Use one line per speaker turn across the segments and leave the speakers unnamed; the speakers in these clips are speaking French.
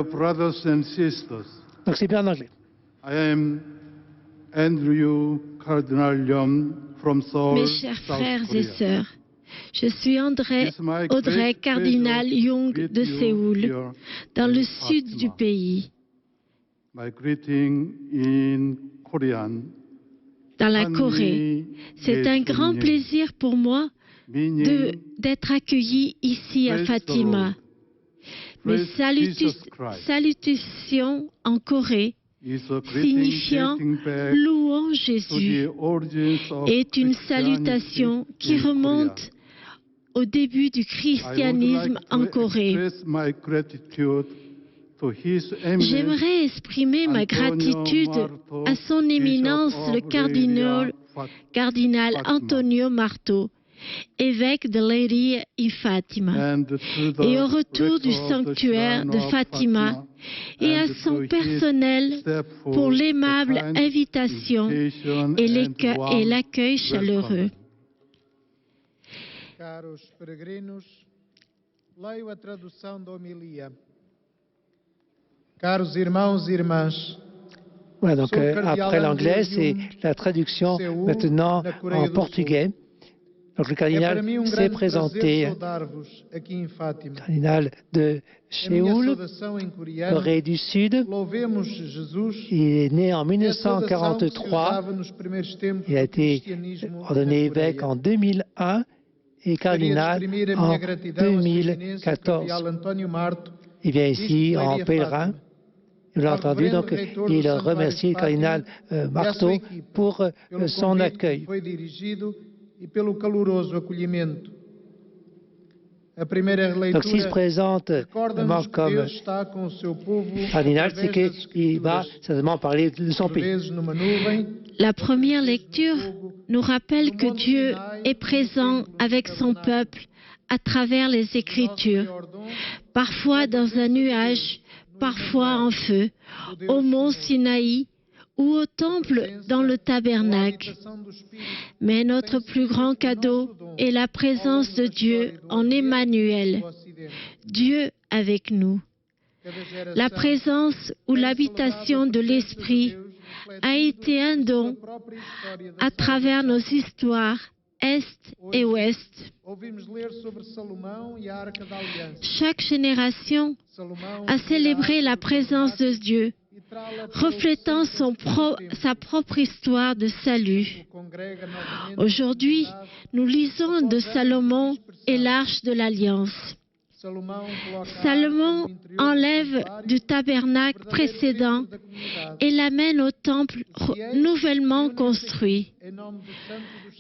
Brothers and sisters,
Donc c'est bien en anglais.
I am Andrew Cardinal Yom from Seoul,
Mes chers
South
frères et
Korea.
sœurs, je suis
It's my
Audrey
great
Cardinal
pleasure
Young
with
de
you
Séoul,
here
dans
in
le sud du
Fatima.
pays.
My greeting in Korean.
Dans la Corée. C'est un grand plaisir pour moi d'être accueilli ici à Fatima. Mes salutations en Corée, signifiant louons Jésus, est une salutation qui remonte au début du christianisme en Corée. J'aimerais exprimer ma gratitude à son éminence le cardinal Antonio Marto, évêque de Leiria et Fatima, et au retour du sanctuaire de Fatima, et à son personnel pour l'aimable invitation et l'accueil chaleureux.
Caros peregrinos, leio a tradução da homilia. Caros irmãos e irmãs,
Voilà, donc après l'anglais, c'est la traduction maintenant en portugais. Donc le cardinal s'est présenté, cardinal de Séoul, Corée du Sud. Il est né en 1943, il a été ordonné évêque en 2001 et cardinal en 2014. Il vient ici en pèlerin. Vous l'avez entendu, donc il remercie le cardinal Marto pour son accueil. Donc s'il se présente comme cardinal, c'est qu'il va certainement parler de son pays.
La première lecture nous rappelle que Dieu est présent avec son peuple à travers les Écritures, parfois dans un nuage, parfois en feu, au mont Sinaï ou au temple dans le tabernacle. Mais notre plus grand cadeau est la présence de Dieu en Emmanuel, Dieu avec nous. La présence ou l'habitation de l'Esprit a été un don à travers nos histoires Est et Ouest. Chaque génération a célébré la présence de Dieu, reflétant sa propre histoire de salut. Aujourd'hui, nous lisons de Salomon et l'Arche de l'Alliance. Salomon enlève du tabernacle précédent et l'amène au temple nouvellement construit.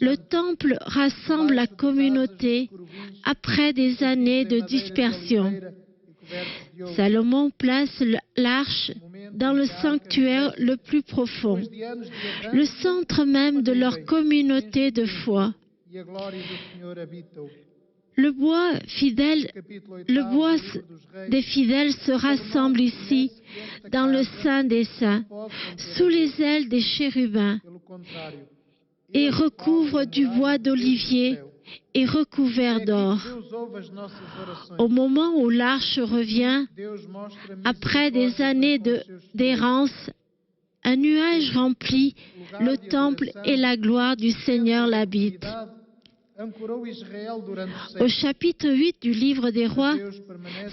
Le temple rassemble la communauté après des années de dispersion. Salomon place l'arche dans le sanctuaire le plus profond, le centre même de leur communauté de foi. Le bois des fidèles se rassemble ici, dans le Saint des Saints, sous les ailes des chérubins, et recouvre du bois d'olivier et recouvert d'or. Au moment où l'arche revient, après des années d'errance, un nuage remplit le temple et la gloire du Seigneur l'habite. Au chapitre 8 du livre des rois,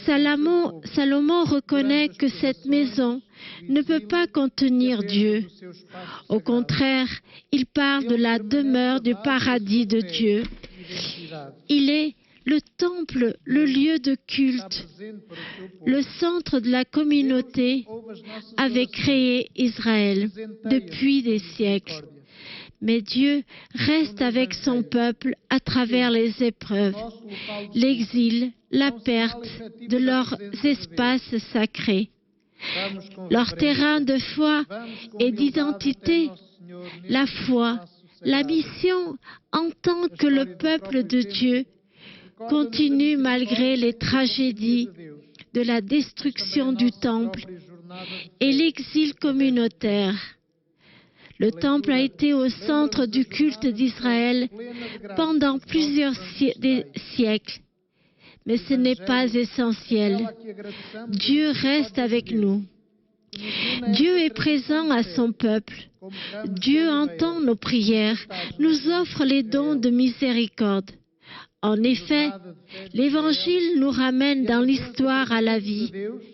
Salomon reconnaît que cette maison ne peut pas contenir Dieu. Au contraire, il parle de la demeure du paradis de Dieu. Il est le temple, le lieu de culte, le centre de la communauté avait créé Israël depuis des siècles. Mais Dieu reste avec son peuple à travers les épreuves, l'exil, la perte de leurs espaces sacrés. Leur terrain de foi et d'identité, la foi, la mission en tant que le peuple de Dieu continue malgré les tragédies de la destruction du temple et l'exil communautaire. Le temple a été au centre du culte d'Israël pendant plusieurs siècles. mais ce n'est pas essentiel. Dieu reste avec nous. Dieu est présent à son peuple. Dieu entend nos prières, nous offre les dons de miséricorde. En effet, l'Évangile nous ramène dans l'histoire à la vie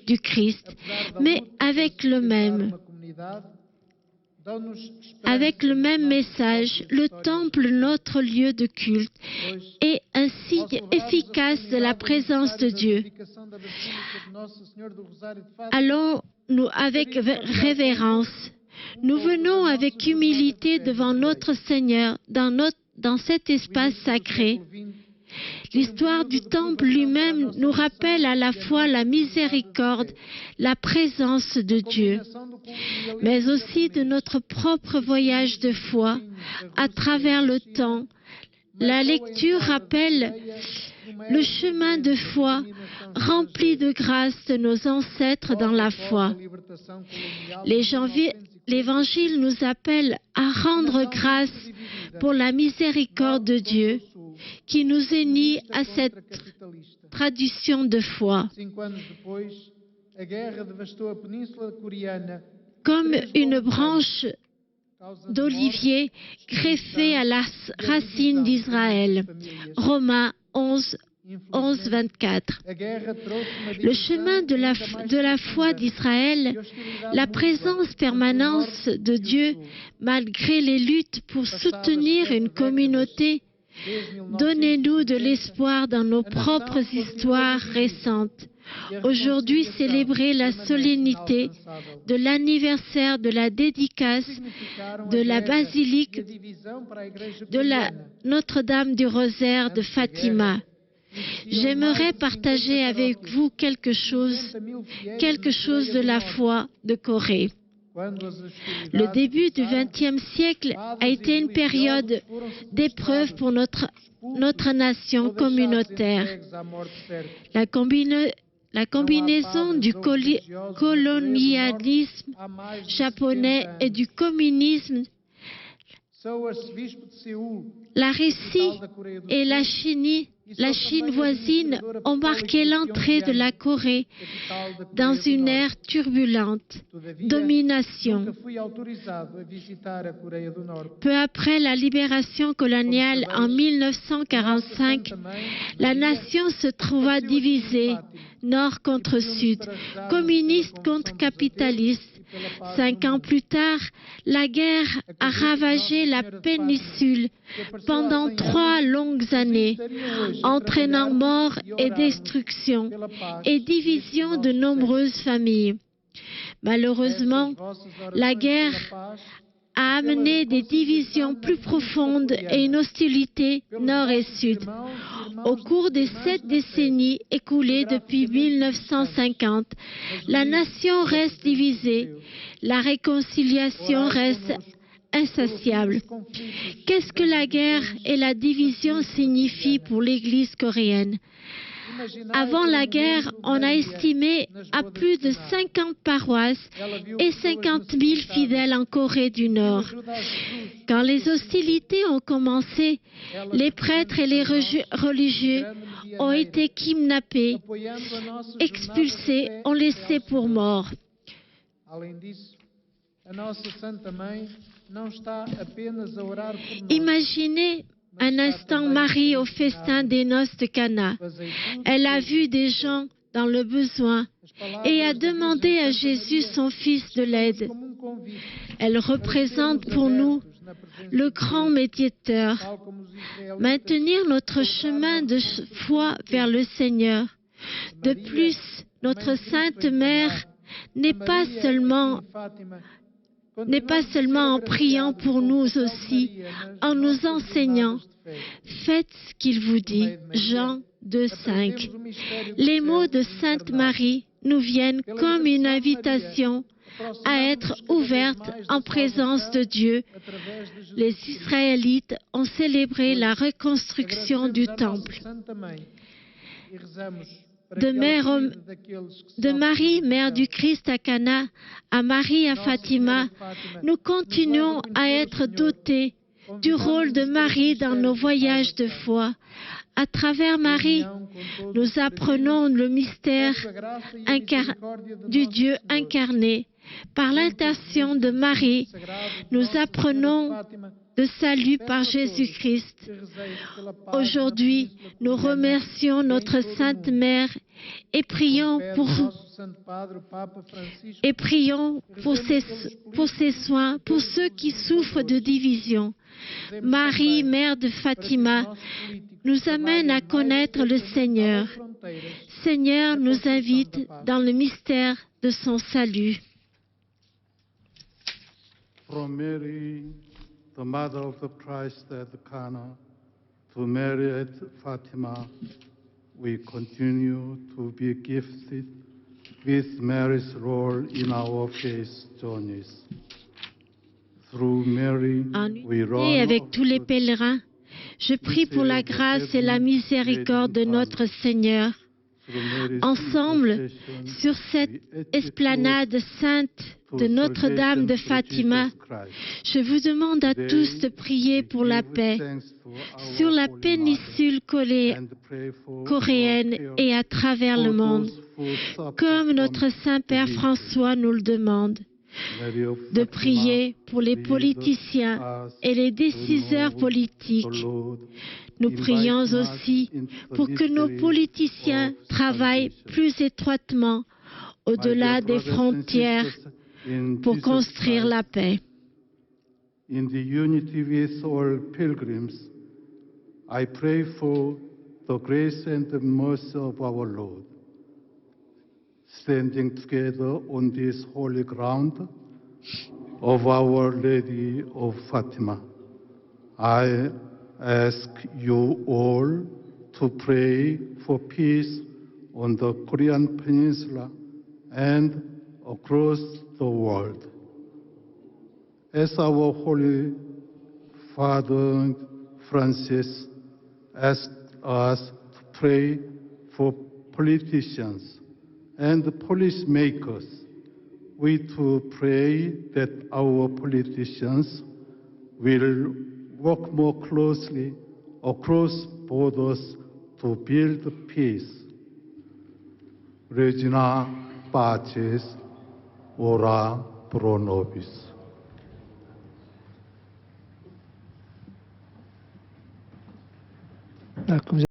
du Christ, mais avec le même message. Le temple, notre lieu de culte, est un signe efficace de la présence de Dieu. Allons-nous avec révérence. Nous venons avec humilité devant notre Seigneur dans cet espace sacré. L'histoire du temple lui-même nous rappelle à la fois la miséricorde, la présence de Dieu, mais aussi de notre propre voyage de foi à travers le temps. La lecture rappelle le chemin de foi rempli de grâce de nos ancêtres dans la foi. L'Évangile nous appelle à rendre grâce pour la miséricorde de Dieu qui nous unit à cette tradition de foi. Comme une branche d'olivier greffée à la racine d'Israël. Romains 11, 24. Le chemin de la foi d'Israël, la présence permanente de Dieu malgré les luttes pour soutenir une communauté. Donnez-nous de l'espoir dans nos propres histoires récentes. Aujourd'hui, célébrer la solennité de l'anniversaire de la dédicace de la basilique de la Notre-Dame du Rosaire de Fatima. J'aimerais partager avec vous quelque chose de la foi de Corée. Le début du XXe siècle a été une période d'épreuve pour notre nation communautaire. La combinaison du colonialisme japonais et du communisme, la Russie et la Chine voisine ont marqué l'entrée de la Corée dans une ère turbulente, domination. Peu après la libération coloniale en 1945, la nation se trouva divisée, nord contre sud, communiste contre capitaliste. 5 ans plus tard, la guerre a ravagé la péninsule pendant 3 longues années, entraînant mort et destruction et division de nombreuses familles. Malheureusement, la guerre a amené des divisions plus profondes et une hostilité nord et sud. Au cours des 7 décennies écoulées depuis 1950, la nation reste divisée, la réconciliation reste insatiable. Qu'est-ce que la guerre et la division signifient pour l'Église coréenne? Avant la guerre, on a estimé à plus de 50 paroisses et 50 000 fidèles en Corée du Nord. Quand les hostilités ont commencé, les prêtres et les religieux ont été kidnappés, expulsés, ont laissé pour morts. Imaginez un instant Marie au festin des noces de Cana. Elle a vu des gens dans le besoin et a demandé à Jésus, son fils, de l'aide. Elle représente pour nous le grand médiateur. Maintenir notre chemin de foi vers le Seigneur. De plus, notre Sainte Mère n'est pas seulement en priant pour nous aussi, en nous enseignant. Faites ce qu'il vous dit. Jean 2,5. Les mots de Sainte Marie nous viennent comme une invitation à être ouvertes en présence de Dieu. Les Israélites ont célébré la reconstruction du temple. De Marie, mère du Christ à Cana, à Marie à Fatima, nous continuons à être dotés du rôle de Marie dans nos voyages de foi, À travers Marie, nous apprenons le mystère du Dieu incarné. Par l'intercession de Marie, nous apprenons le salut par Jésus-Christ. Aujourd'hui, nous remercions notre Sainte Mère et prions pour ses soins, pour ceux qui souffrent de division. Marie, mère de Fatima, nous amène à connaître le Seigneur. Seigneur nous invite dans le mystère de son salut.
From Mary, the mother of the Christ at Cana, to Mary at Fatima, we continue to be gifted with Mary's role in our faith journeys. Through Mary, we run
Et avec tous les pèlerins, je prie pour la grâce et la miséricorde de notre Seigneur. Ensemble, sur cette esplanade sainte de Notre-Dame de Fatima, je vous demande à tous de prier pour la paix sur la péninsule coréenne et à travers le monde, comme notre Saint-Père François nous le demande, de prier pour les politiciens et les décideurs politiques. Nous prions aussi pour que nos politiciens travaillent plus étroitement au-delà des frontières pour construire la paix.
In the unity with all pilgrims, I pray for the grace and the mercy of our Lord. Standing together on this holy ground of Our Lady of Fatima, I ask you all to pray for peace on the Korean Peninsula and across the world. As our Holy Father Francis asked us to pray for politicians and policymakers, we too pray that our politicians will work more closely across borders to build peace. Regina Pacis, ora pro nobis.
Comme